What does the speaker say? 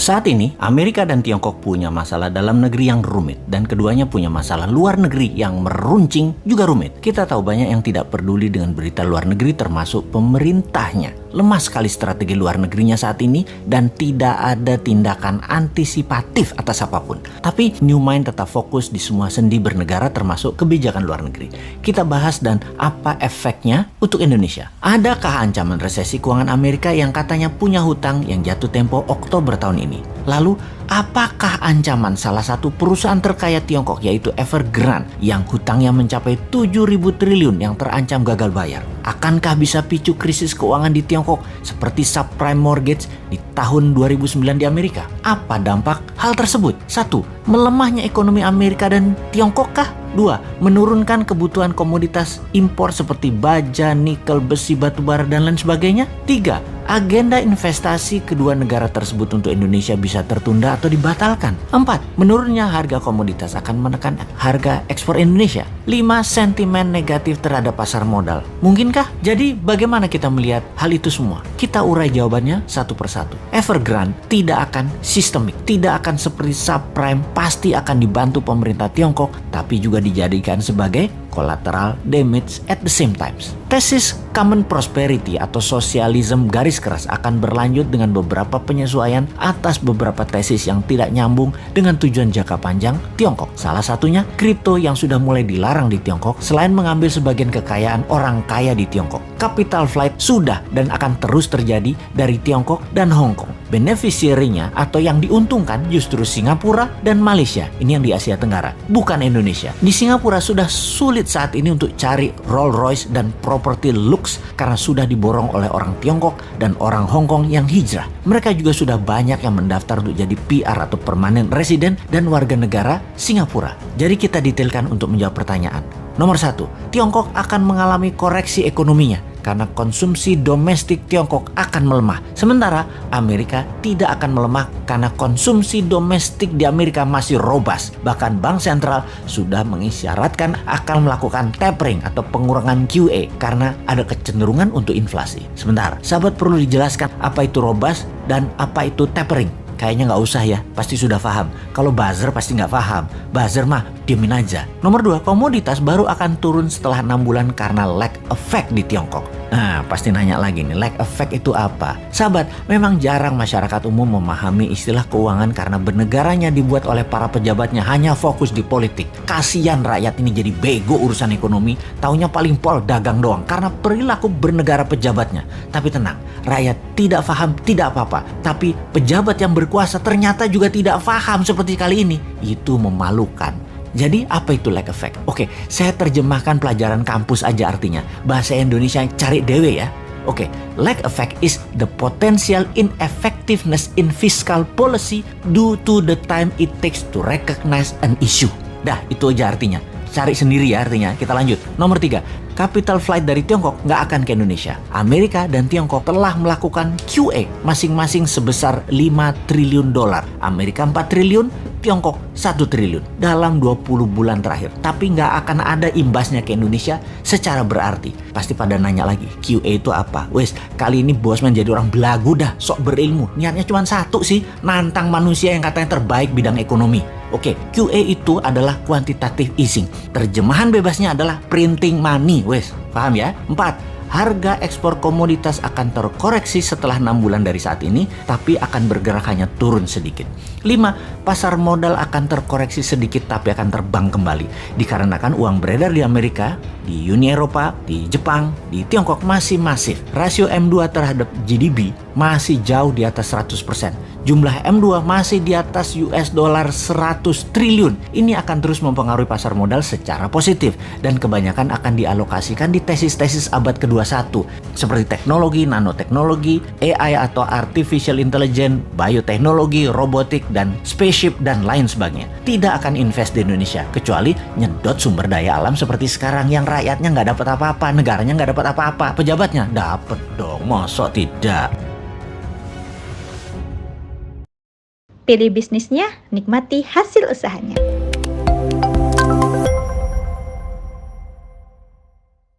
Saat ini, Amerika dan Tiongkok punya masalah dalam negeri yang rumit, dan keduanya punya masalah luar negeri yang meruncing juga rumit. Kita tahu banyak yang tidak peduli dengan berita luar negeri, termasuk pemerintahnya. Lemah sekali strategi luar negerinya saat ini, dan tidak ada tindakan antisipatif atas apapun. Tapi New Mind tetap fokus di semua sendi bernegara, termasuk kebijakan luar negeri. Kita bahas dan apa efeknya untuk Indonesia. Adakah ancaman resesi keuangan Amerika yang katanya punya hutang yang jatuh tempo Oktober tahun ini? Lalu, apakah ancaman salah satu perusahaan terkaya Tiongkok yaitu Evergrande yang hutangnya mencapai 7.000 triliun yang terancam gagal bayar? Akankah bisa picu krisis keuangan di Tiongkok seperti subprime mortgage di tahun 2009 di Amerika? Apa dampak hal tersebut? 1. Melemahnya ekonomi Amerika dan Tiongkok kah? 2. Menurunkan kebutuhan komoditas impor seperti baja, nikel, besi, batubara, dan lain sebagainya. 3. Agenda investasi kedua negara tersebut untuk Indonesia bisa tertunda atau dibatalkan. 4. Menurunnya harga komoditas akan menekan harga ekspor Indonesia. 5. Sentimen negatif terhadap pasar modal. Mungkinkah? Jadi bagaimana kita melihat hal itu semua? Kita urai jawabannya satu persatu. Evergrande tidak akan sistemik, tidak akan seperti subprime, pasti akan dibantu pemerintah Tiongkok, tapi juga dijadikan sebagai collateral damage at the same time. Tesis common prosperity atau sosialisme garis keras akan berlanjut dengan beberapa penyesuaian atas beberapa tesis yang tidak nyambung dengan tujuan jangka panjang Tiongkok. Salah satunya kripto yang sudah mulai dilarang di Tiongkok selain mengambil sebagian kekayaan orang kaya di Tiongkok. Capital flight sudah dan akan terus terjadi dari Tiongkok dan Hong Kong. Beneficiary-nya atau yang diuntungkan justru Singapura dan Malaysia. Ini yang di Asia Tenggara, bukan Indonesia. Di Singapura sudah sulit saat ini untuk cari Rolls Royce dan properti lux karena sudah diborong oleh orang Tiongkok dan orang Hong Kong yang hijrah. Mereka juga sudah banyak yang mendaftar untuk jadi PR atau permanent resident dan warga negara Singapura. Jadi kita detailkan untuk menjawab pertanyaan. Nomor 1, Tiongkok akan mengalami koreksi ekonominya karena konsumsi domestik Tiongkok akan melemah. Sementara Amerika tidak akan melemah karena konsumsi domestik di Amerika masih robust. Bahkan Bank Sentral sudah mengisyaratkan akan melakukan tapering atau pengurangan QE karena ada kecenderungan untuk inflasi. Sebentar, sahabat perlu dijelaskan apa itu robust dan apa itu tapering. Kayaknya nggak usah ya, pasti sudah paham. Kalau buzzer pasti nggak paham. Buzzer mah diemin aja. Nomor 2, komoditas baru akan turun setelah 6 bulan karena lag effect di Tiongkok. Nah, pasti nanya lagi nih, lag effect itu apa? Sahabat, memang jarang masyarakat umum memahami istilah keuangan karena bernegaranya dibuat oleh para pejabatnya hanya fokus di politik. Kasian rakyat ini jadi bego urusan ekonomi, taunya paling pol dagang doang karena perilaku bernegara pejabatnya. Tapi tenang, rakyat tidak paham tidak apa-apa, tapi pejabat yang berkuasa ternyata juga tidak paham seperti kali ini. Itu memalukan. Jadi apa itu lag effect? Oke, saya terjemahkan pelajaran kampus aja artinya. Bahasa Indonesia cari dewe ya. Oke, lag effect is the potential ineffectiveness in fiscal policy due to the time it takes to recognize an issue. Dah, itu aja artinya. Cari sendiri ya artinya. Kita lanjut. Nomor 3, capital flight dari Tiongkok nggak akan ke Indonesia. Amerika dan Tiongkok telah melakukan QE masing-masing sebesar 5 triliun dolar. Amerika 4 triliun, Tiongkok 1 triliun dalam 20 bulan terakhir. Tapi nggak akan ada imbasnya ke Indonesia secara berarti. Pasti pada nanya lagi, QE itu apa? Wes, kali ini Bosman jadi orang belagu dah, sok berilmu. Niatnya cuma satu sih, nantang manusia yang katanya terbaik bidang ekonomi. Oke, QE itu adalah quantitative easing. Terjemahan bebasnya adalah printing money, wes. Paham ya? 4, harga ekspor komoditas akan terkoreksi setelah 6 bulan dari saat ini, tapi akan bergerak hanya turun sedikit. 5, pasar modal akan terkoreksi sedikit tapi akan terbang kembali. Dikarenakan uang beredar di Amerika, di Uni Eropa, di Jepang, di Tiongkok masih masif. Rasio M2 terhadap GDP masih jauh di atas 100%. Jumlah M2 masih di atas US dollar 100 triliun. Ini akan terus mempengaruhi pasar modal secara positif dan kebanyakan akan dialokasikan di tesis-tesis abad ke-21 seperti teknologi, nanoteknologi, AI atau artificial intelligence, bioteknologi, robotik, dan spaceship dan lain sebagainya. Tidak akan invest di Indonesia kecuali nyedot sumber daya alam seperti sekarang yang rakyatnya nggak dapat apa-apa, negaranya nggak dapat apa-apa, pejabatnya dapat dong, masa tidak? Pilih bisnisnya, nikmati hasil usahanya.